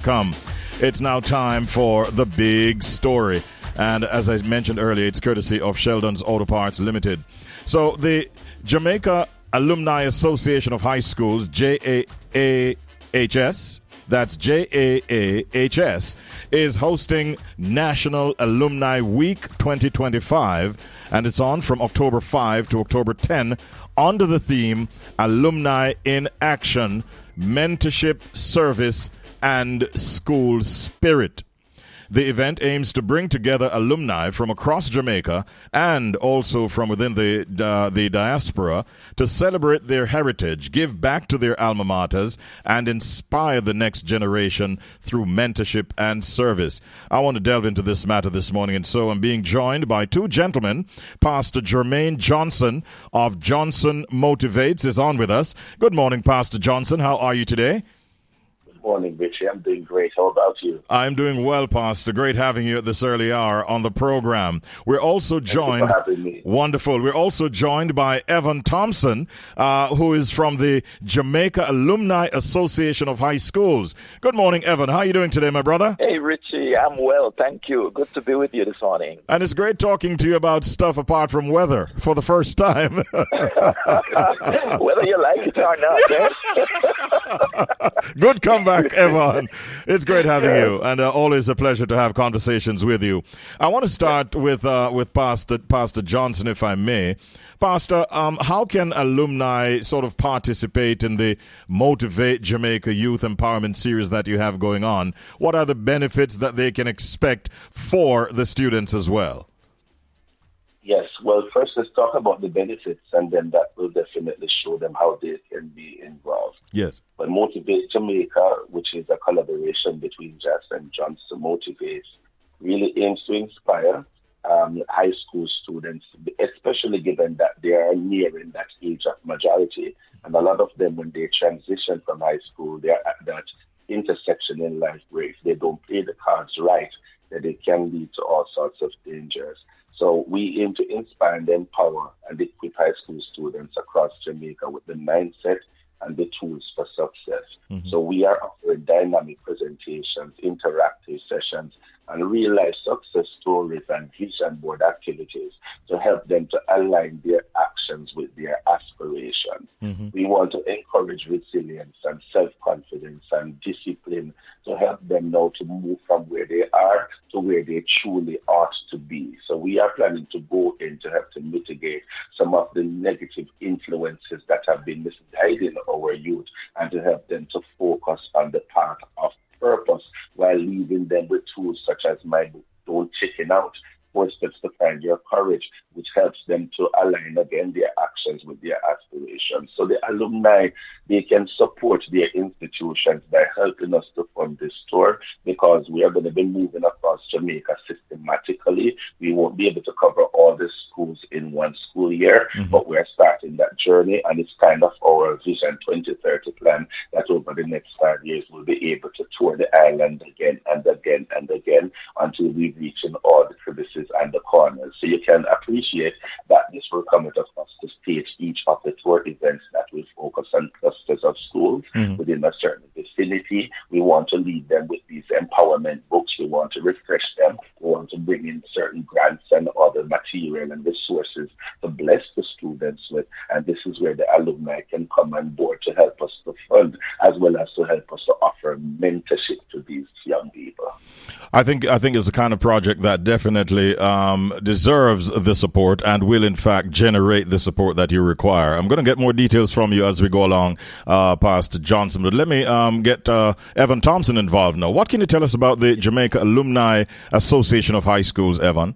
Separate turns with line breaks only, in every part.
Come. It's now time for the big story. And as I mentioned earlier, it's courtesy of Sheldon's Auto Parts Limited. So the Jamaica Alumni Association of High Schools, JAAHS, that's JAAHS, is hosting National Alumni Week 2025, and it's on from October 5 to October 10 under the theme Alumni in Action, Mentorship, Service, and School Spirit. The event aims to bring together alumni from across Jamaica and also from within the diaspora to celebrate their heritage, give back to their alma maters, and inspire the next generation through mentorship and service. I want to delve into this matter this morning, and so I'm being joined by two gentlemen. Pastor Jermaine Johnson of Johnson Motivates is on with us. Good morning, Pastor Johnson. How are you today?
Morning, Richie. I'm doing great. How about you?
I'm doing well, Pastor. Great having you at this early hour on the program. We're also joined.
Thank you for having me.
Wonderful. We're also joined by Evan Thompson, who is from the Jamaica Alumni Association of High Schools. Good morning, Evan. How are you doing today, my brother?
Hey, Richie. I'm well. Thank you. Good to be with you this morning.
And it's great talking to you about stuff apart from weather for the first time.
Whether you like it or not. Eh?
Good comeback, Evan. It's great having you, and always a pleasure to have conversations with you. I want to start with Pastor Johnson, if I may. Pastor, how can alumni sort of participate in the Motivate Jamaica Youth Empowerment Series that you have going on? What are the benefits that they can expect for the students as well?
Yes, well, first let's talk about the benefits, and then that will definitely show them how they can be involved.
Yes.
But Motivate Jamaica, which is a collaboration between JAAHS and Johnson Motivates, really aims to inspire high school students, especially given that they are nearing that age of majority. And a lot of them, when they transition from high school, they are at that intersection in life where if they don't play the cards right, that it can lead to all sorts of dangers. So we aim to inspire and empower and equip high school students across Jamaica with the mindset and the tools for success. Mm-hmm. So we are offering dynamic presentations, interactive sessions, and real-life success stories and vision board activities to help them to align their actions with their aspirations. Mm-hmm. We want to encourage resilience and self-confidence and discipline to help them know to move from where they are to where they truly ought to be. So we are planning to go in to help to mitigate some of the negative influences that have been misguiding our youth and to help them to focus on the path of purpose while leaving them with tools such as my book, Don't Chicken Out, 4 Steps to Find Your Courage, which helps them to align again their actions with their aspirations. So the alumni, they can support their institutions by helping us to fund this tour because we are going to be moving across Jamaica systematically. We won't be able to cover all the schools in one school year, but we're starting that journey, and it's kind of our Vision 2030 plan that over the next 5 years we'll be able to tour the island again and again and again until we reach in all the crevices and the corners. So you can appreciate that this will come at us to stage each of the tour events that will focus on clusters of schools within a certain vicinity. We want to lead them with these empowerment books. We want to refresh them. We want to bring in certain grants and other material and resources to bless the students with. And this is where the alumni can come on board to help us to fund as well as to help us to offer mentorship to these young people.
I think it's the kind of project that definitely deserves the support and will in fact generate the support that you require. I'm going to get more details from you as we go along, Pastor Johnson, but let me get Evan Thompson involved now. What can you tell us about the Jamaica Alumni Association of High Schools, Evan?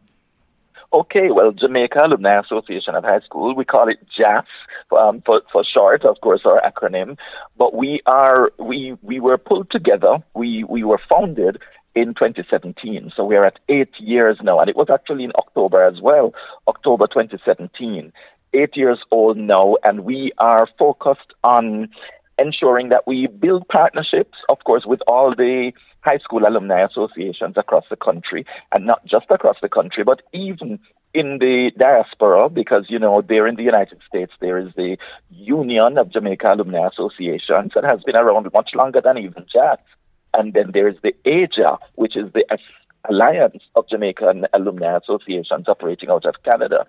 Okay, well, Jamaica Alumni Association of High School, we call it JAAHS for short, of course, our acronym. But we were pulled together. We were founded in 2017. So we are at 8 years now, and it was actually in October as well, October 2017. 8 years old now, and we are focused on ensuring that we build partnerships, of course, with all the high school alumni associations across the country, and not just across the country, but even in the diaspora, because, you know, there in the United States, there is the Union of Jamaica Alumni Associations that has been around much longer than even JAAHS. And then there's the AJA, which is the Alliance of Jamaican Alumni Associations operating out of Canada.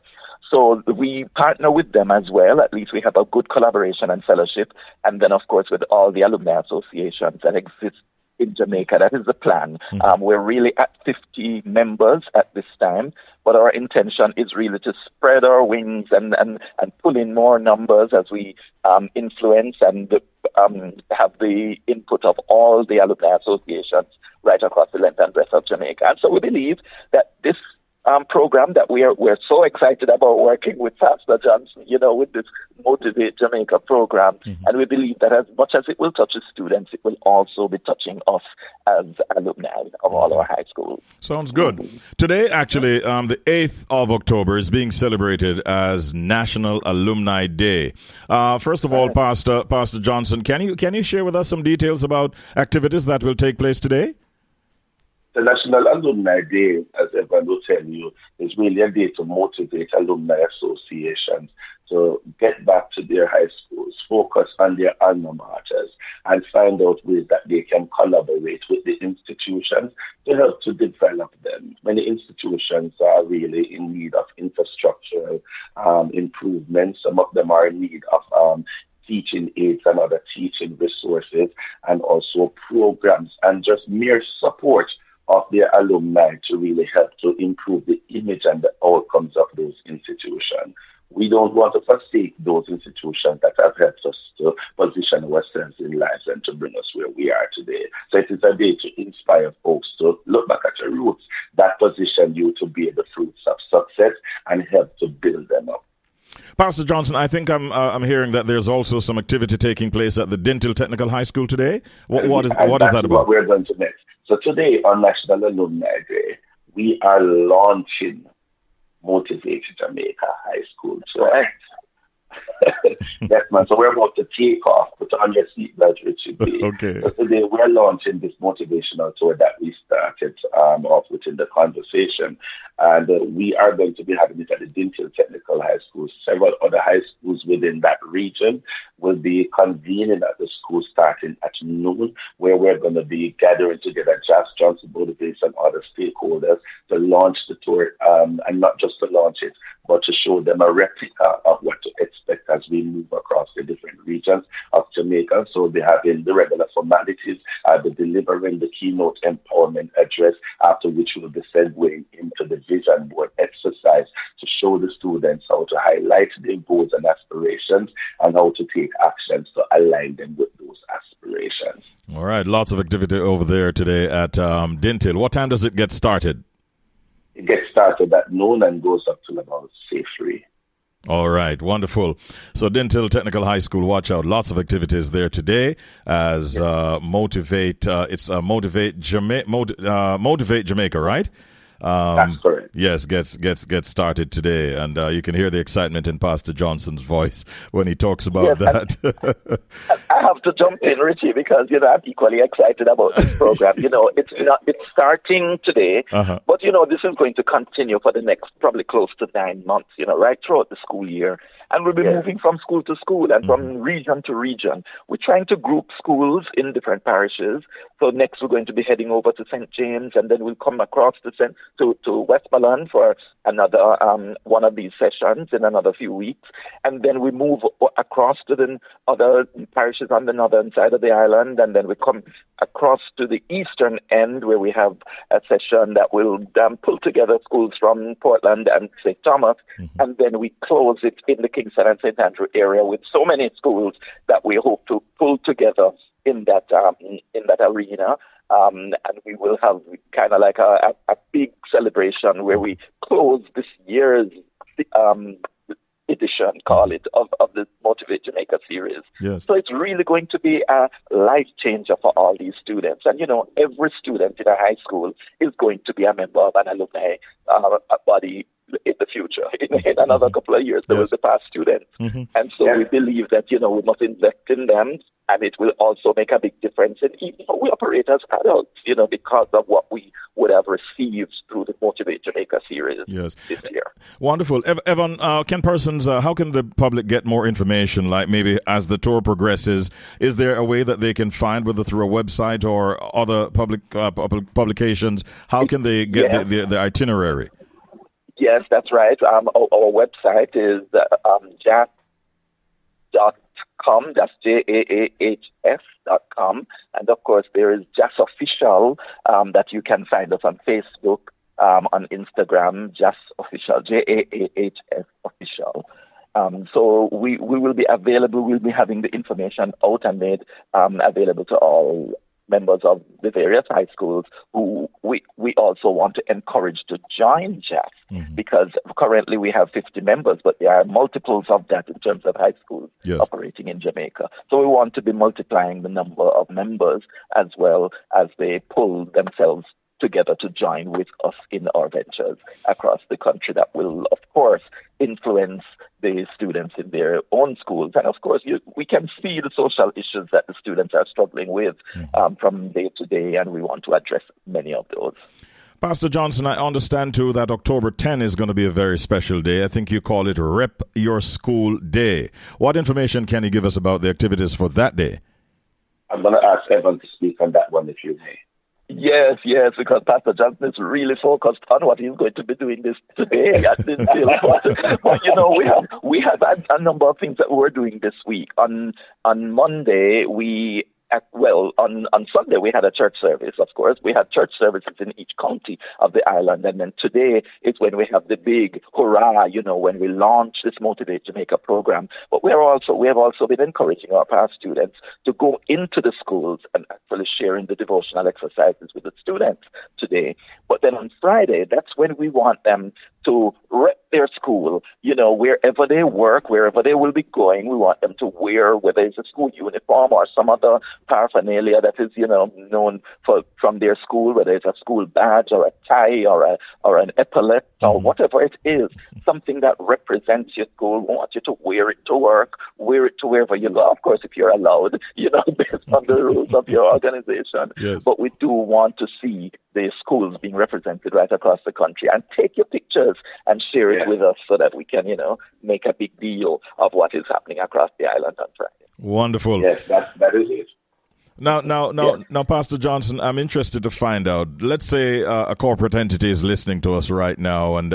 So we partner with them as well. At least we have a good collaboration and fellowship. And then, of course, with all the alumni associations that exist in Jamaica. That is the plan. We're really at 50 members at this time, but our intention is really to spread our wings and pull in more numbers as we influence and have the input of all the alumni associations right across the length and breadth of Jamaica. And so we believe that this program that we're so excited about working with Pastor Johnson, with this Motivate Jamaica program. And we believe that as much as it will touch the students, it will also be touching us as alumni of all our high schools.
Sounds good. Today, actually, the 8th of October is being celebrated as National Alumni Day. First of all, Pastor Johnson, can you share with us some details about activities that will take place today?
The National Alumni Day, as Evan will tell you, is really a day to motivate alumni associations to get back to their high schools, focus on their alma maters, and find out ways that they can collaborate with the institutions to help to develop them. Many institutions are really in need of infrastructural improvements. Some of them are in need of teaching aids and other teaching resources, and also programs and just mere support of their alumni to really help to improve the image and the outcomes of those institutions. We don't want to forsake those institutions that have helped us to position ourselves in life and to bring us where we are today. So it is a day to inspire folks to look back at your roots that position you to bear the fruits of success and help to build them up.
Pastor Johnson, I think I'm hearing that there's also some activity taking place at the Dintil Technical High School today. What is that about?
What we're going to next. So today on National Alumni Day, we are launching Motivate Jamaica High School. So, yes, man. So we're about to take off. Put on your seatbelt, Richard.
Okay.
So today we're launching this motivational tour that we started off within the conversation. And we are going to be having it at the Dintil Technical High School. Several other high schools within that region will be convening at the school starting at noon, where we're going to be gathering together JAAHS, Johnson Motivates, and other stakeholders to launch the tour, and not just to launch it, but to show them a replica of what to expect as we move across the different regions of Jamaica. So we'll be having the regular formalities, the delivering the keynote empowerment address, after which we'll be segueing into the vision board exercise to show the students how to highlight their goals and aspirations and how to take actions to align them with those aspirations.
All right, lots of activity over there today at Dintil. What time does it get started?
It gets started at noon and goes up till about, say, 3.
All right, wonderful. So Dintil Technical High School, watch out. Lots of activities there today as Motivate. It's Motivate Jamaica, right?
That's correct.
Yes, gets started today, and you can hear the excitement in Pastor Johnson's voice when he talks about that.
I have to jump in, Richie, because I'm equally excited about this program. It's starting today, but this is going to continue for the next probably close to 9 months. Right throughout the school year. And we'll be moving from school to school and from region to region. We're trying to group schools in different parishes. So next we're going to be heading over to St. James, and then we'll come across to Westmoreland for another one of these sessions in another few weeks. And then we move across to the other parishes on the northern side of the island, and then we come across to the eastern end where we have a session that will pull together schools from Portland and St. Thomas, and then we close it in the Kingston and St. Andrew area with so many schools that we hope to pull together in that arena. And we will have kind of like a big celebration where we close this year's edition, call it, of the Motivate Jamaica series.
Yes.
So it's really going to be a life changer for all these students. And, every student in a high school is going to be a member of an alumni body in the future. In another couple of years, there will be past students. And so we believe that, we must invest in them, and it will also make a big difference. And even we operate as adults, because of what we would have received through the Motivate Jamaica series
Yes.
this year.
Wonderful. Evan, how can the public get more information, like maybe as the tour progresses? Is there a way that they can find, whether through a website or other public publications, how can they get the itinerary?
Yes, that's right. Our website is JAAHS.com. That's JAAHS.com. And of course, there is JAAHS Official that you can find us on Facebook, on Instagram, JAAHS Official, JAAHS Official. So we will be available. We'll be having the information out and made available to all members of the various high schools who we also want to encourage to join JAAHS, because currently we have 50 members, but there are multiples of that in terms of high schools operating in Jamaica. So we want to be multiplying the number of members as well as they pull themselves together to join with us in our ventures across the country that will, of course, influence the students in their own schools. And of course, we can see the social issues that the students are struggling with from day to day, and we want to address many of those.
Pastor Johnson, I understand too that October 10 is going to be a very special day. I think you call it Rep Your School Day. What information can you give us about the activities for that day?
I'm going to ask Evan to speak on that one, if you may.
Yes, because Pastor Johnson is really focused on what he's going to be doing this today. But we have a number of things that we're doing this week. On Monday, on Sunday, we had a church service, of course. We had church services in each county of the island. And then today is when we have the big hurrah, when we launch this Motivate Jamaica program. But we have also been encouraging our past students to go into the schools and actually sharing the devotional exercises with the students today. But then on Friday, that's when we want them to rep their school, wherever they work, wherever they will be going. We want them to wear, whether it's a school uniform or some other paraphernalia that is, known from their school, whether it's a school badge or a tie or an epaulet or whatever it is, something that represents your school. We want you to wear it to work, wear it to wherever you go. Of course, if you're allowed, based on the rules of your organization. Yes. But we do want to see the schools being represented right across the country, and take your pictures and share it with us so that we can, make a big deal of what is happening across the island on Friday.
Wonderful.
Yes, that is it.
Now, Pastor Johnson, I'm interested to find out, let's say a corporate entity is listening to us right now and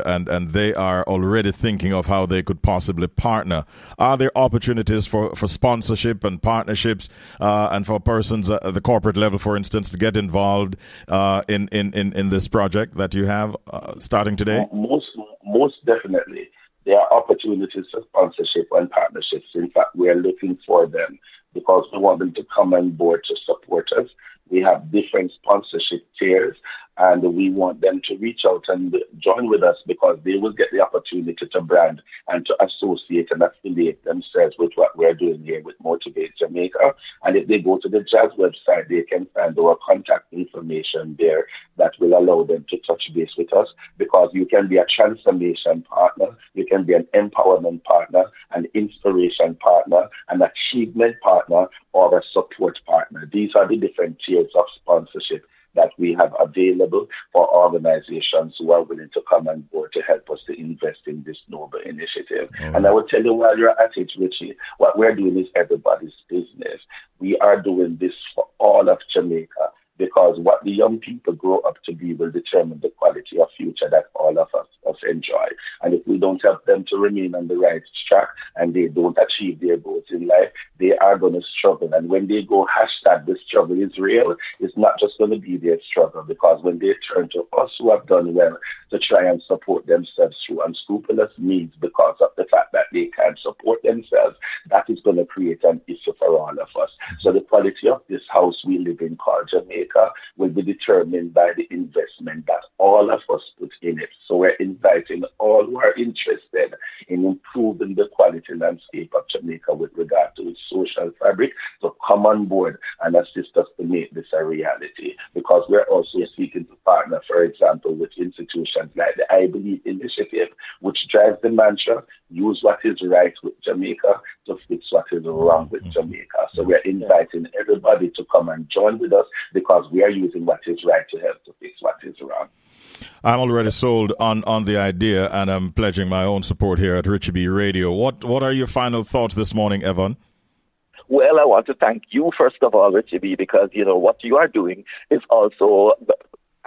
they are already thinking of how they could possibly partner. Are there opportunities for sponsorship and partnerships and for persons at the corporate level, for instance, to get involved in this project that you have starting today?
Most definitely. There are opportunities for sponsorship and partnerships. In fact, we are looking for them because we want them to come on board to support us. We have different sponsorship tiers, and we want them to reach out and join with us because they will get the opportunity to brand and to associate and affiliate themselves with what we're doing here with Motivate Jamaica. And if they go to the JAAHS website, they can find our contact information there that will allow them to touch base with us, because you can be a transformation partner, you can be an empowerment partner, an inspiration partner, an achievement partner, or a support partner. These are the different tiers of sponsorship that we have available for organizations who are willing to come on board to help us to invest in this noble initiative. Mm-hmm. And I will tell you while you're at it, Richie, what we're doing is everybody's business. We are doing this for all of Jamaica, because what the young people grow up to be will determine the quality of future that all of us enjoy. And if we don't help them to remain on the right track and they don't achieve their goals in life, they are going to struggle. And when they go hashtag the struggle is real, it's not just going to be their struggle, because when they turn to us who have done well to try and support themselves through unscrupulous means because of the fact that they can't support themselves, that is going to create an issue for all of us. So the quality of this house we live in called Jamaica will be determined by the investment that all of us put in it. So we're inviting all who are interested in improving the quality landscape of Jamaica with regard to its social fabric to come on board and assist us to make this a reality, because we're also seeking to partner, for example, with institutions like the I Believe initiative, which drives the mantra, use what is right with Jamaica to fix what is wrong with Jamaica. So we're inviting everybody to come and join with us, because we are using what is right to help to fix what is wrong.
I'm already sold on the idea, and I'm pledging my own support here at Richie B Radio. What are your final thoughts this morning, Evan?
Well, I want to thank you, first of all, Richie B, because, what you are doing is also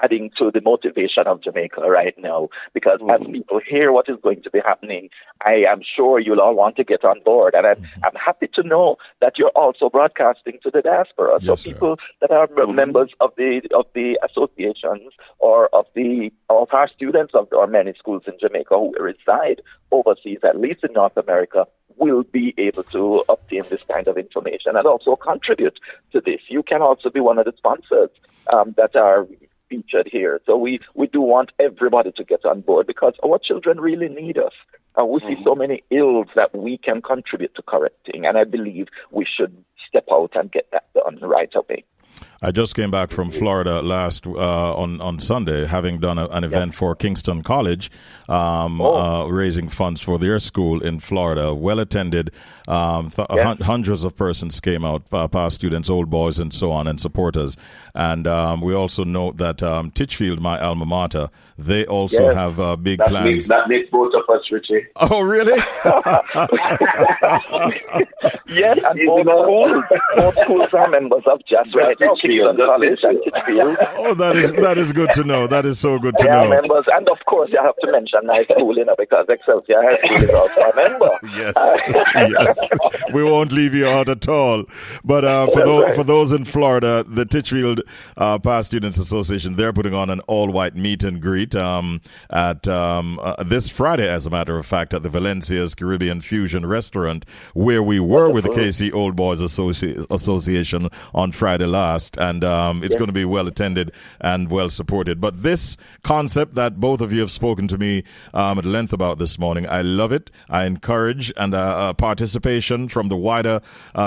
adding to the motivation of Jamaica right now. Because as people hear what is going to be happening, I am sure you'll all want to get on board. And I'm happy to know that you're also broadcasting to the diaspora.
Yes,
so people that are members of the associations or of our students of our many schools in Jamaica who reside overseas, at least in North America, will be able to obtain this kind of information and also contribute to this. You can also be one of the sponsors that are featured here. So we do want everybody to get on board because our children really need us. We see so many ills that we can contribute to correcting, and I believe we should step out and get that done right away.
I just came back from Florida last on Sunday, having done an event for Kingston College, raising funds for their school in Florida. Well attended. Hundreds of persons came out, past students, old boys, and so on, and supporters. And we also note that Titchfield, my alma mater, they also have big plans.
That makes both of us, Richie.
Oh, really?
Yes, and both schools are members of JAAHS right now. College and Titchfield.
Oh, that is good to know. That is so good to
they
know.
Are members, and of course, you have to mention nice school, because Excelsior High School is also a member.
Yes. We won't leave you out at all. But for those in Florida, the Titchfield Past Students Association, they're putting on an all-white meet and greet at this Friday, as a matter of fact, at the Valencia's Caribbean Fusion Restaurant, where we were with the KC Old Boys Association on Friday last. And it's going to be well attended and well supported. But this concept that both of you have spoken to me at length about this morning, I love it. I encourage and participation from the wider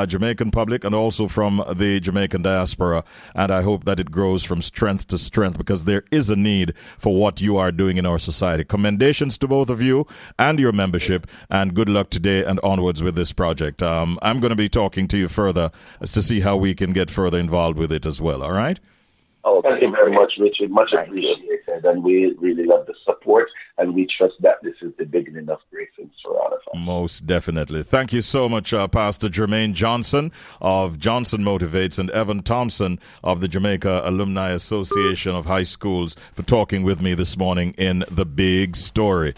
Jamaican public and also from the Jamaican diaspora. And I hope that it grows from strength to strength because there is a need for what you are doing in our society. Commendations to both of you and your membership, and good luck today and onwards with this project. I'm going to be talking to you further as to see how we can get further involved with it as well. All right?
Oh, thank you very much, Richard. Much appreciated. And we really love the support, and we trust that this is the beginning of great things for all of us.
Most definitely. Thank you so much, Pastor Jermaine Johnson of Johnson Motivates and Evan Thompson of the Jamaica Alumni Association of High Schools for talking with me this morning in The Big Story.